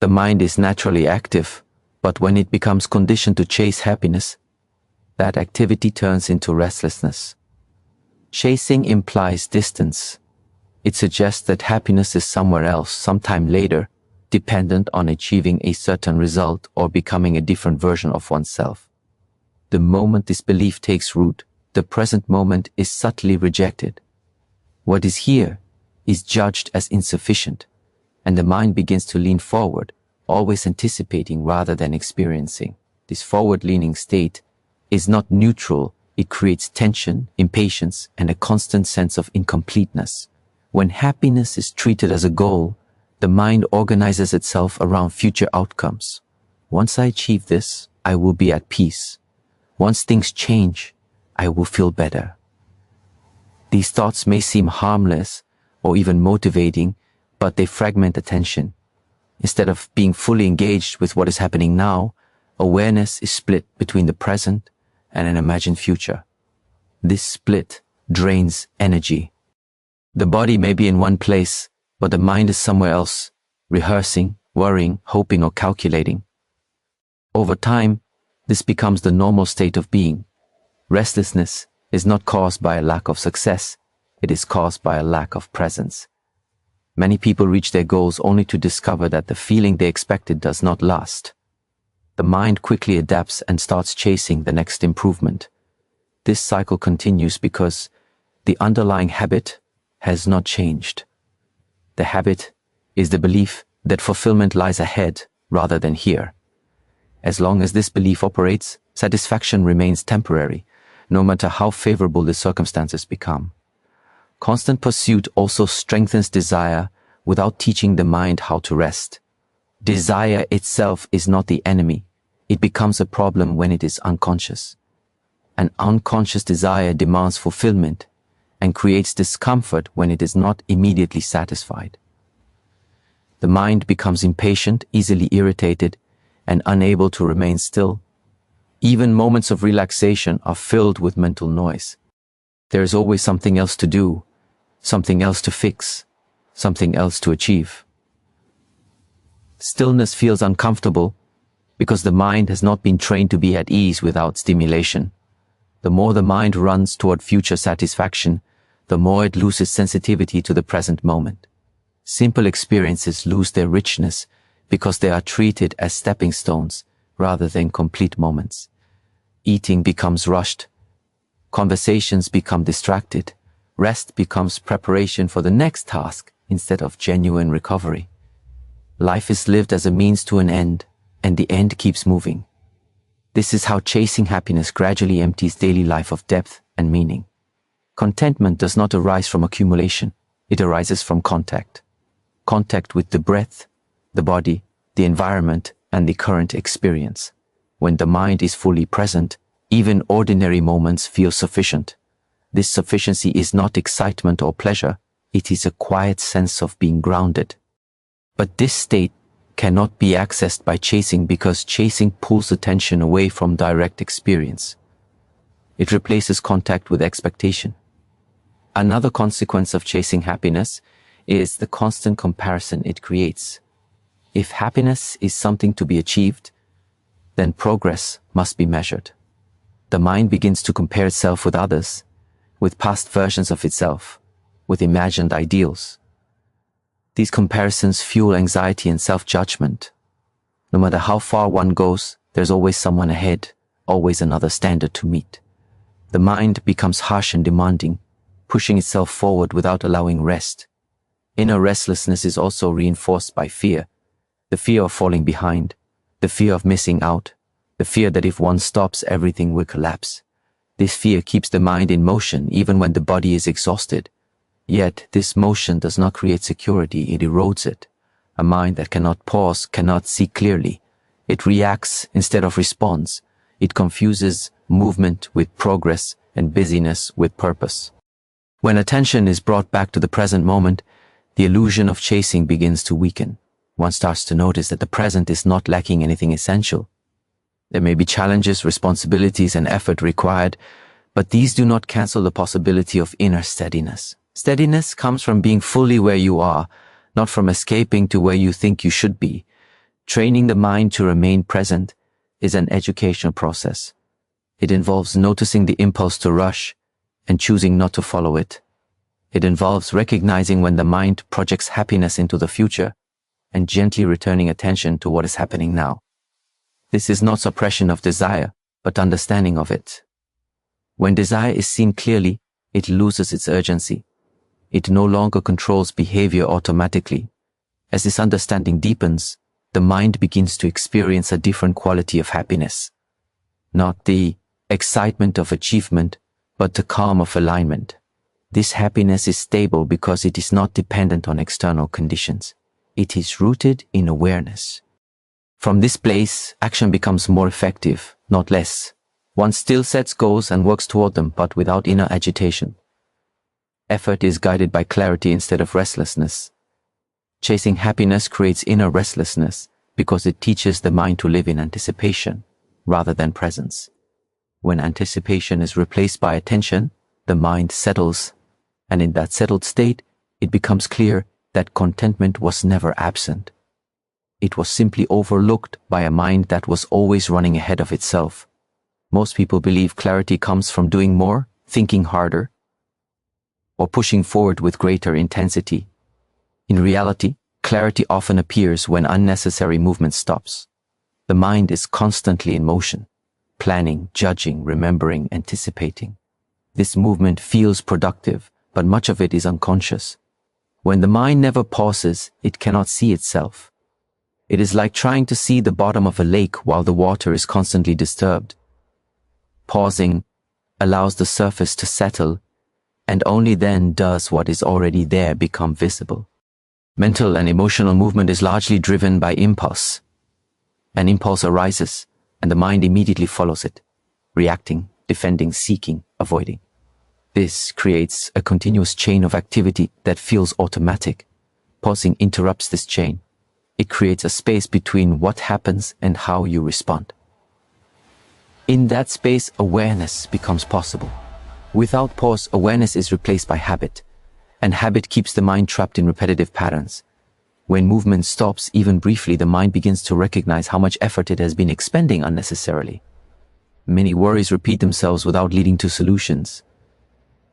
The mind is naturally active, but when it becomes conditioned to chase happiness, that activity turns into restlessness. Chasing implies distance. It suggests that happiness is somewhere else, sometime later, dependent on achieving a certain result or becoming a different version of oneself. The moment this belief takes root, the present moment is subtly rejected. What is here is judged as insufficient, and the mind begins to lean forward, always anticipating rather than experiencing. This forward-leaning state is not neutral. It creates tension, impatience, and a constant sense of incompleteness. When happiness is treated as a goal, the mind organizes itself around future outcomes. Once I achieve this, I will be at peace. Once things change, I will feel better. These thoughts may seem harmless or even motivating, but they fragment attention. Instead of being fully engaged with what is happening now, awareness is split between the present and an imagined future. This split drains energy. The body may be in one place, but the mind is somewhere else, rehearsing, worrying, hoping, or calculating. Over time, this becomes the normal state of being. Restlessness is not caused by a lack of success, it is caused by a lack of presence. Many people reach their goals only to discover that the feeling they expected does not last. The mind quickly adapts and starts chasing the next improvement. This cycle continues because the underlying habit has not changed. The habit is the belief that fulfillment lies ahead rather than here. As long as this belief operates, satisfaction remains temporary, no matter how favorable the circumstances become. Constant pursuit also strengthens desire without teaching the mind how to rest. Desire itself is not the enemy. It becomes a problem when it is unconscious. An unconscious desire demands fulfillment and creates discomfort when it is not immediately satisfied. The mind becomes impatient, easily irritated, and unable to remain still. Even moments of relaxation are filled with mental noise. There is always something else to do, something else to fix, something else to achieve. Stillness feels uncomfortable because the mind has not been trained to be at ease without stimulation. The more the mind runs toward future satisfaction, the more it loses sensitivity to the present moment. Simple experiences lose their richness because they are treated as stepping stones rather than complete moments. Eating becomes rushed. Conversations become distracted. Rest becomes preparation for the next task instead of genuine recovery. Life is lived as a means to an end, and the end keeps moving. This is how chasing happiness gradually empties daily life of depth and meaning. Contentment does not arise from accumulation. It arises from contact. Contact with the breath, the body, the environment, and the current experience. When the mind is fully present, even ordinary moments feel sufficient. This sufficiency is not excitement or pleasure. It is a quiet sense of being grounded. But this state cannot be accessed by chasing because chasing pulls attention away from direct experience. It replaces contact with expectation. Another consequence of chasing happiness is the constant comparison it creates. If happiness is something to be achieved, then progress must be measured. The mind begins to compare itself with others, with past versions of itself, with imagined ideals. These comparisons fuel anxiety and self-judgment. No matter how far one goes, there's always someone ahead, always another standard to meet. The mind becomes harsh and demanding, pushing itself forward without allowing rest. Inner restlessness is also reinforced by fear. The fear of falling behind, the fear of missing out, the fear that if one stops, everything will collapse. This fear keeps the mind in motion even when the body is exhausted. Yet this motion does not create security, it erodes it. A mind that cannot pause, cannot see clearly. It reacts instead of responds. It confuses movement with progress and busyness with purpose. When attention is brought back to the present moment, the illusion of chasing begins to weaken. One starts to notice that the present is not lacking anything essential. There may be challenges, responsibilities, and effort required, but these do not cancel the possibility of inner steadiness. Steadiness comes from being fully where you are, not from escaping to where you think you should be. Training the mind to remain present is an educational process. It involves noticing the impulse to rush and choosing not to follow it. It involves recognizing when the mind projects happiness into the future and gently returning attention to what is happening now. This is not suppression of desire, but understanding of it. When desire is seen clearly, it loses its urgency. It no longer controls behavior automatically. As this understanding deepens, the mind begins to experience a different quality of happiness. Not the excitement of achievement, but the calm of alignment. This happiness is stable because it is not dependent on external conditions. It is rooted in awareness. From this place, action becomes more effective, not less. One still sets goals and works toward them, but without inner agitation. Effort is guided by clarity instead of restlessness. Chasing happiness creates inner restlessness because it teaches the mind to live in anticipation rather than presence. When anticipation is replaced by attention, the mind settles, and in that settled state, it becomes clear that contentment was never absent. It was simply overlooked by a mind that was always running ahead of itself. Most people believe clarity comes from doing more, thinking harder, or pushing forward with greater intensity. In reality, clarity often appears when unnecessary movement stops. The mind is constantly in motion, planning, judging, remembering, anticipating. This movement feels productive, but much of it is unconscious. When the mind never pauses, it cannot see itself. It is like trying to see the bottom of a lake while the water is constantly disturbed. Pausing allows the surface to settle, and only then does what is already there become visible. Mental and emotional movement is largely driven by impulse. An impulse arises, and the mind immediately follows it, reacting, defending, seeking, avoiding. This creates a continuous chain of activity that feels automatic. Pausing interrupts this chain. It creates a space between what happens and how you respond. In that space, awareness becomes possible. Without pause, awareness is replaced by habit, and habit keeps the mind trapped in repetitive patterns. When movement stops, even briefly, the mind begins to recognize how much effort it has been expending unnecessarily. Many worries repeat themselves without leading to solutions.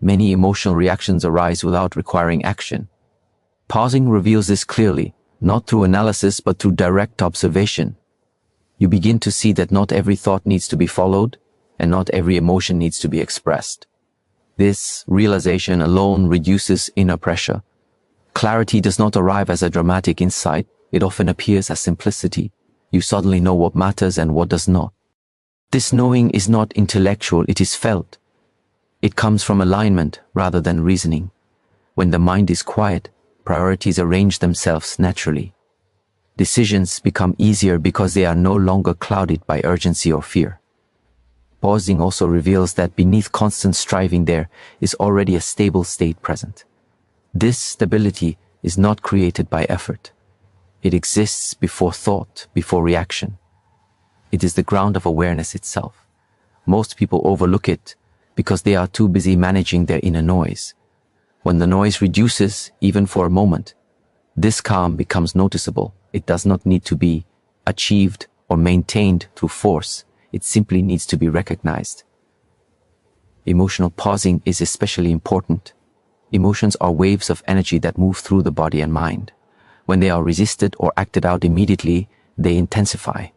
Many emotional reactions arise without requiring action. Pausing reveals this clearly, not through analysis but through direct observation. You begin to see that not every thought needs to be followed, and not every emotion needs to be expressed. This realization alone reduces inner pressure. Clarity does not arrive as a dramatic insight, it often appears as simplicity. You suddenly know what matters and what does not. This knowing is not intellectual, it is felt. It comes from alignment rather than reasoning. When the mind is quiet, priorities arrange themselves naturally. Decisions become easier because they are no longer clouded by urgency or fear. Pausing also reveals that beneath constant striving there is already a stable state present. This stability is not created by effort. It exists before thought, before reaction. It is the ground of awareness itself. Most people overlook it because they are too busy managing their inner noise. When the noise reduces, even for a moment, this calm becomes noticeable. It does not need to be achieved or maintained through force. It simply needs to be recognized. Emotional pausing is especially important. Emotions are waves of energy that move through the body and mind. When they are resisted or acted out immediately, they intensify.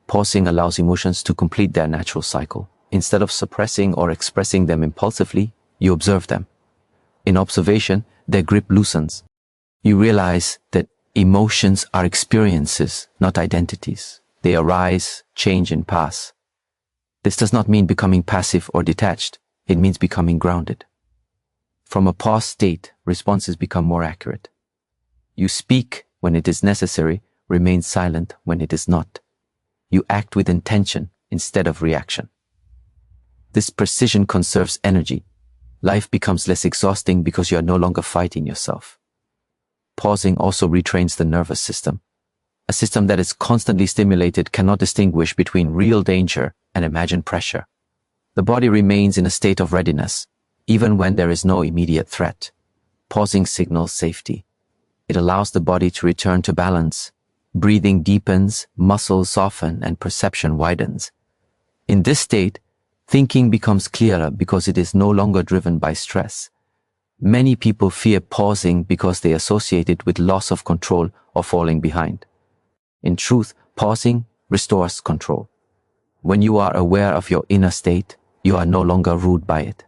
Pausing allows emotions to complete their natural cycle. Instead of suppressing or expressing them impulsively, you observe them. In observation, their grip loosens. You realize that emotions are experiences, not identities. They arise, change, and pass. This does not mean becoming passive or detached. It means becoming grounded. From a paused state, responses become more accurate. You speak when it is necessary, remain silent when it is not. You act with intention instead of reaction. This precision conserves energy. Life becomes less exhausting because you are no longer fighting yourself. Pausing also retrains the nervous system. A system that is constantly stimulated cannot distinguish between real danger and imagined pressure. The body remains in a state of readiness, even when there is no immediate threat. Pausing signals safety. It allows the body to return to balance, Breathing deepens, muscles soften, and perception widens. In this state, thinking becomes clearer because it is no longer driven by stress. Many people fear pausing because they associate it with loss of control or falling behind. In truth, pausing restores control. When you are aware of your inner state, you are no longer ruled by it.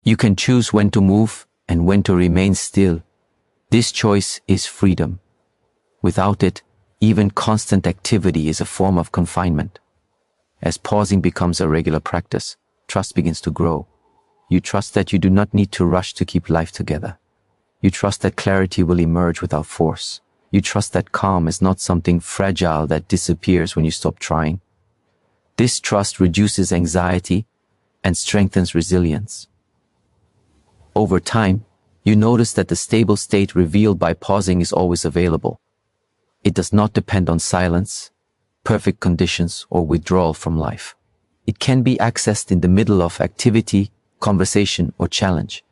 You can choose when to move and when to remain still. This choice is freedom. Without it, even constant activity is a form of confinement. As pausing becomes a regular practice, trust begins to grow. You trust that you do not need to rush to keep life together. You trust that clarity will emerge without force. You trust that calm is not something fragile that disappears when you stop trying. This trust reduces anxiety and strengthens resilience. Over time, you notice that the stable state revealed by pausing is always available. It does not depend on silence, perfect conditions, or withdrawal from life. It can be accessed in the middle of activity, conversation, or challenge.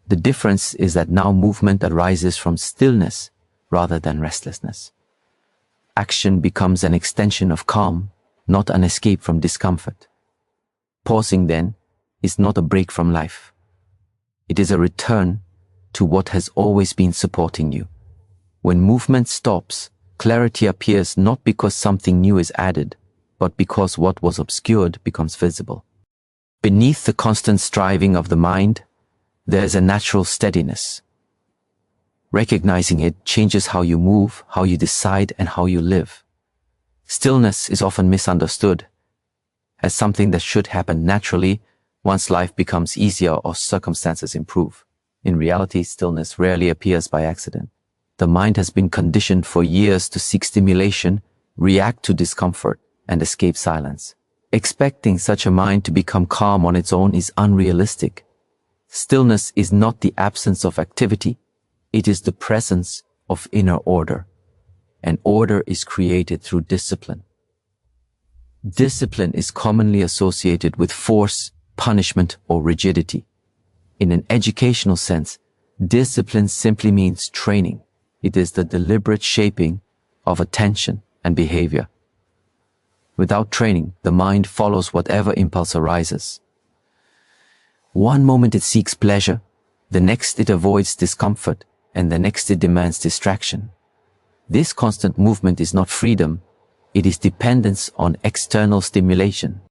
The difference is that now movement arises from stillness rather than restlessness. Action becomes an extension of calm, not an escape from discomfort. Pausing, then, is not a break from life. It is a return to what has always been supporting you. When movement stops, clarity appears not because something new is added, but because what was obscured becomes visible. Beneath the constant striving of the mind, there is a natural steadiness. Recognizing it changes how you move, how you decide, and how you live. Stillness is often misunderstood as something that should happen naturally once life becomes easier or circumstances improve. In reality, stillness rarely appears by accident. The mind has been conditioned for years to seek stimulation, react to discomfort, and escape silence. Expecting such a mind to become calm on its own is unrealistic. Stillness is not the absence of activity, it is the presence of inner order. And order is created through discipline. Discipline is commonly associated with force, punishment, or rigidity. In an educational sense, discipline simply means training. It is the deliberate shaping of attention and behavior. Without training, the mind follows whatever impulse arises. One moment it seeks pleasure, the next it avoids discomfort, and the next it demands distraction. This constant movement is not freedom, it is dependence on external stimulation.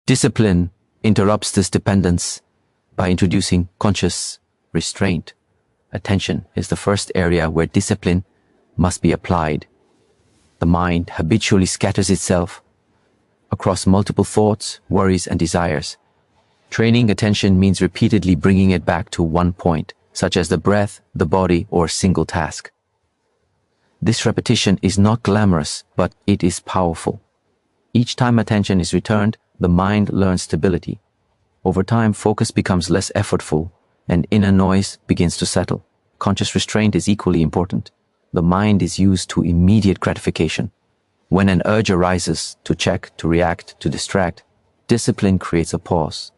Discipline interrupts this dependence by introducing conscious restraint. Attention is the first area where discipline must be applied. The mind habitually scatters itself across multiple thoughts, worries, and desires. Training attention means repeatedly bringing it back to one point, such as the breath, the body, or a single task. This repetition is not glamorous, but it is powerful. Each time attention is returned, the mind learns stability. Over time, focus becomes less effortful, and inner noise begins to settle. Conscious restraint is equally important. The mind is used to immediate gratification. When an urge arises, to check, to react, to distract, discipline creates a pause.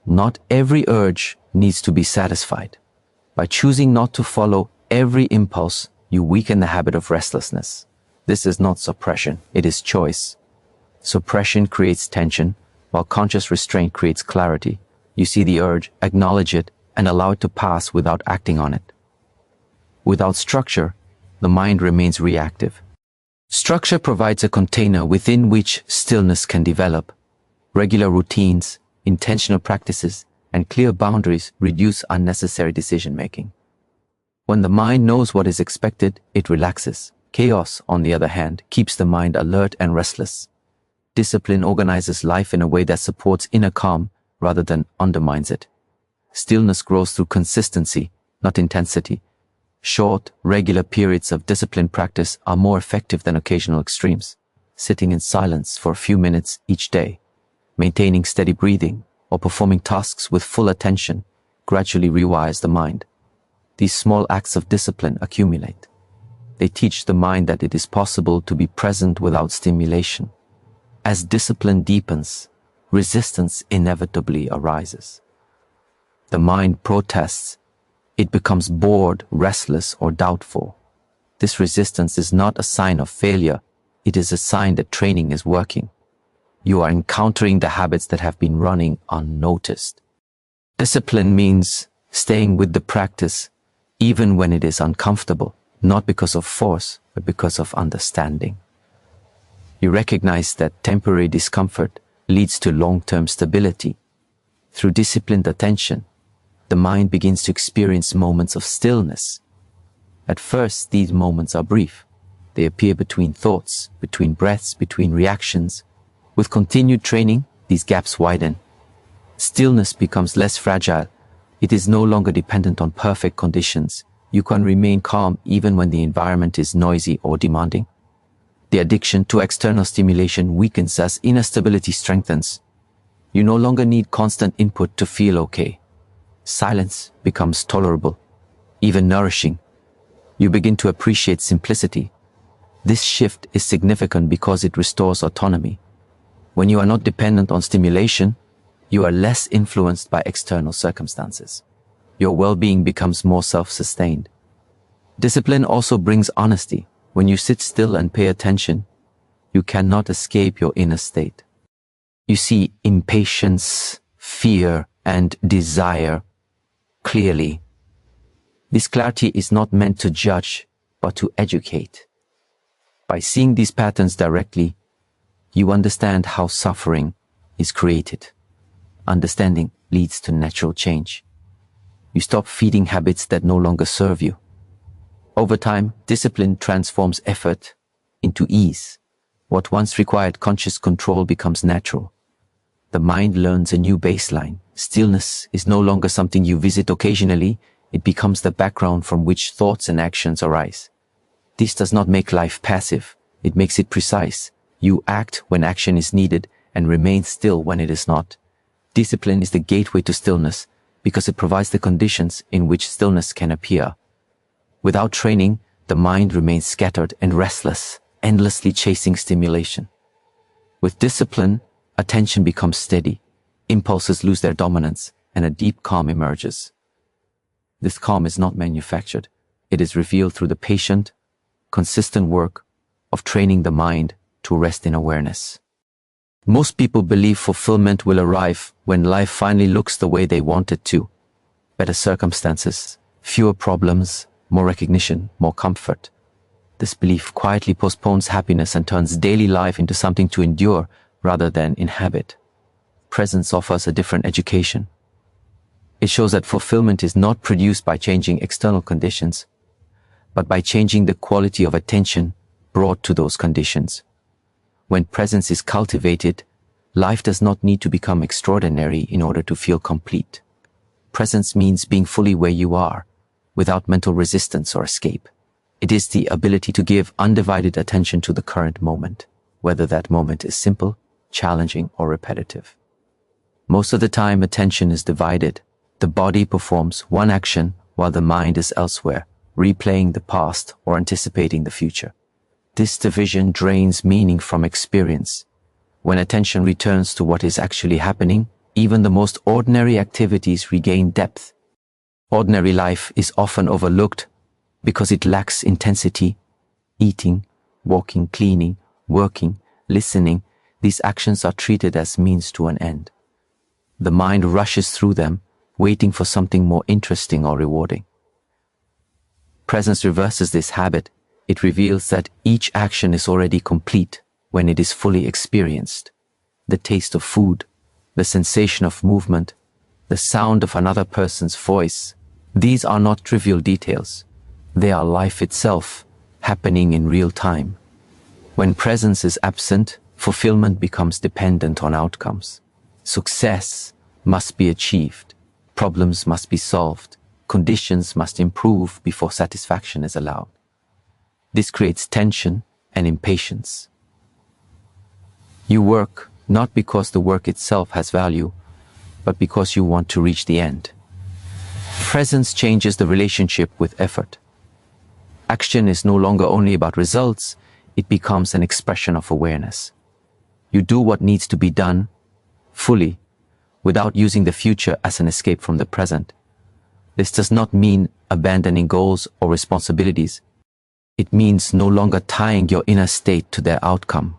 Not every urge needs to be satisfied. By choosing not to follow every impulse, you weaken the habit of restlessness. This is not suppression, it is choice. Suppression creates tension, while conscious restraint creates clarity. You see the urge, acknowledge it, and allow it to pass without acting on it. Without structure, the mind remains reactive. Structure provides a container within which stillness can develop. Regular routines, intentional practices, and clear boundaries reduce unnecessary decision-making. When the mind knows what is expected, it relaxes. Chaos, on the other hand, keeps the mind alert and restless. Discipline organizes life in a way that supports inner calm rather than undermines it. Stillness grows through consistency, not intensity. Short, regular periods of disciplined practice are more effective than occasional extremes. Sitting in silence for a few minutes each day, maintaining steady breathing, or performing tasks with full attention gradually rewires the mind. These small acts of discipline accumulate. They teach the mind that it is possible to be present without stimulation. As discipline deepens, resistance inevitably arises. The mind protests. It becomes bored, restless, or doubtful. This resistance is not a sign of failure. It is a sign that training is working. You are encountering the habits that have been running unnoticed. Discipline means staying with the practice, even when it is uncomfortable, not because of force, but because of understanding. You recognize that temporary discomfort leads to long-term stability. Through disciplined attention, the mind begins to experience moments of stillness. At first, these moments are brief. They appear between thoughts, between breaths, between reactions. With continued training, these gaps widen. Stillness becomes less fragile. It is no longer dependent on perfect conditions. You can remain calm even when the environment is noisy or demanding. The addiction to external stimulation weakens as inner stability strengthens. You no longer need constant input to feel okay. Silence becomes tolerable, even nourishing. You begin to appreciate simplicity. This shift is significant because it restores autonomy. When you are not dependent on stimulation, you are less influenced by external circumstances. Your well-being becomes more self-sustained. Discipline also brings honesty. When you sit still and pay attention, you cannot escape your inner state. You see impatience, fear, and desire clearly. This clarity is not meant to judge, but to educate. By seeing these patterns directly, you understand how suffering is created. Understanding leads to natural change. You stop feeding habits that no longer serve you. Over time, discipline transforms effort into ease. What once required conscious control becomes natural. The mind learns a new baseline. Stillness is no longer something you visit occasionally. It becomes the background from which thoughts and actions arise. This does not make life passive. It makes it precise. You act when action is needed and remain still when it is not. Discipline is the gateway to stillness because it provides the conditions in which stillness can appear. Without training, the mind remains scattered and restless, endlessly chasing stimulation. With discipline, attention becomes steady, impulses lose their dominance, and a deep calm emerges. This calm is not manufactured. It is revealed through the patient, consistent work of training the mind to rest in awareness. Most people believe fulfillment will arrive when life finally looks the way they want it to. Better circumstances, fewer problems, more recognition, more comfort. This belief quietly postpones happiness and turns daily life into something to endure rather than inhabit. Presence offers a different education. It shows that fulfillment is not produced by changing external conditions, but by changing the quality of attention brought to those conditions. When presence is cultivated, life does not need to become extraordinary in order to feel complete. Presence means being fully where you are, without mental resistance or escape. It is the ability to give undivided attention to the current moment, whether that moment is simple, challenging, or repetitive. Most of the time, attention is divided. The body performs one action while the mind is elsewhere, replaying the past or anticipating the future. This division drains meaning from experience. When attention returns to what is actually happening, even the most ordinary activities regain depth. Ordinary life is often overlooked because it lacks intensity. Eating, walking, cleaning, working, listening, these actions are treated as means to an end. The mind rushes through them, waiting for something more interesting or rewarding. Presence reverses this habit. It reveals that each action is already complete when it is fully experienced. The taste of food, the sensation of movement, the sound of another person's voice, these are not trivial details. They are life itself, happening in real time. When presence is absent, fulfillment becomes dependent on outcomes. Success must be achieved. Problems must be solved. Conditions must improve before satisfaction is allowed. This creates tension and impatience. You work not because the work itself has value, but because you want to reach the end. Presence changes the relationship with effort. Action is no longer only about results, it becomes an expression of awareness. You do what needs to be done fully, without using the future as an escape from the present. This does not mean abandoning goals or responsibilities. It means no longer tying your inner state to their outcome.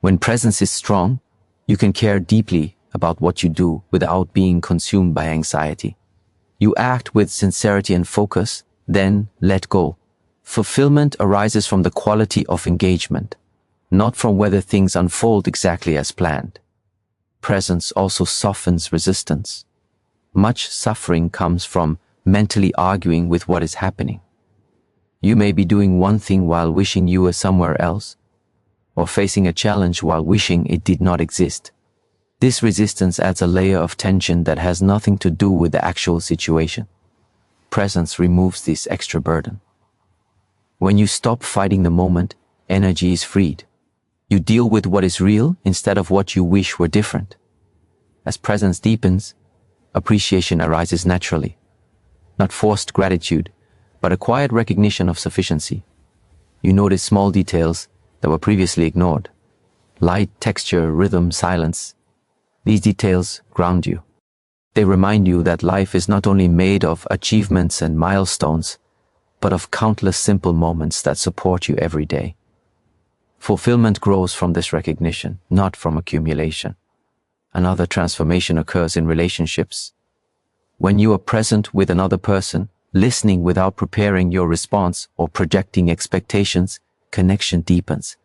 When presence is strong, you can care deeply about what you do without being consumed by anxiety. You act with sincerity and focus, then let go. Fulfillment arises from the quality of engagement, not from whether things unfold exactly as planned. Presence also softens resistance. Much suffering comes from mentally arguing with what is happening. You may be doing one thing while wishing you were somewhere else, or facing a challenge while wishing it did not exist. This resistance adds a layer of tension that has nothing to do with the actual situation. Presence removes this extra burden. When you stop fighting the moment, energy is freed. You deal with what is real instead of what you wish were different. As presence deepens, appreciation arises naturally. Not forced gratitude, but a quiet recognition of sufficiency. You notice small details that were previously ignored. Light, texture, rhythm, silence. These details ground you. They remind you that life is not only made of achievements and milestones, but of countless simple moments that support you every day. Fulfillment grows from this recognition, not from accumulation. Another transformation occurs in relationships. When you are present with another person, listening without preparing your response or projecting expectations, connection deepens.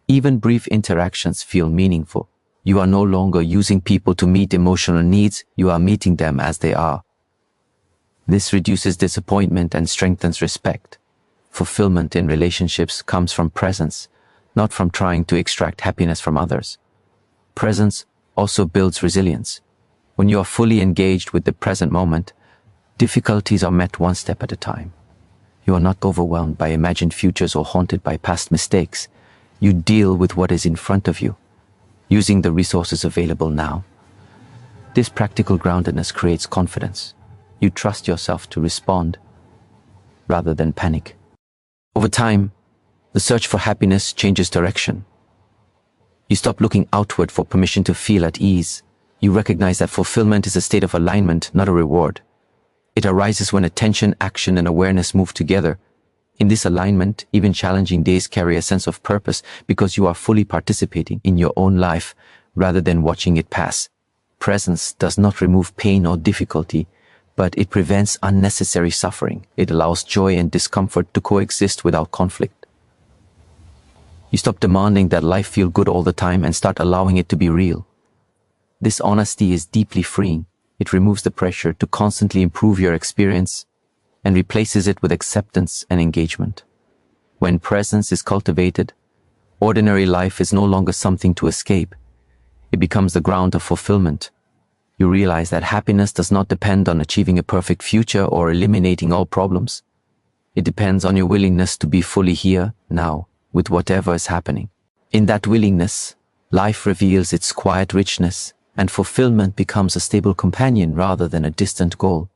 Even brief interactions feel meaningful. You are no longer using people to meet emotional needs, you are meeting them as they are. This reduces disappointment and strengthens respect. Fulfillment in relationships comes from presence, not from trying to extract happiness from others. Presence also builds resilience. When you are fully engaged with the present moment, difficulties are met one step at a time. You are not overwhelmed by imagined futures or haunted by past mistakes. You deal with what is in front of you, using the resources available now. This practical groundedness creates confidence. You trust yourself to respond rather than panic. Over time, the search for happiness changes direction. You stop looking outward for permission to feel at ease. You recognize that fulfillment is a state of alignment, not a reward. It arises when attention, action, and awareness move together. In this alignment, even challenging days carry a sense of purpose because you are fully participating in your own life rather than watching it pass. Presence does not remove pain or difficulty, but it prevents unnecessary suffering. It allows joy and discomfort to coexist without conflict. You stop demanding that life feel good all the time and start allowing it to be real. This honesty is deeply freeing. It removes the pressure to constantly improve your experience and replaces it with acceptance and engagement. When presence is cultivated, ordinary life is no longer something to escape. It becomes the ground of fulfillment. You realize that happiness does not depend on achieving a perfect future or eliminating all problems. It depends on your willingness to be fully here, now, with whatever is happening. In that willingness, life reveals its quiet richness, and fulfillment becomes a stable companion rather than a distant goal.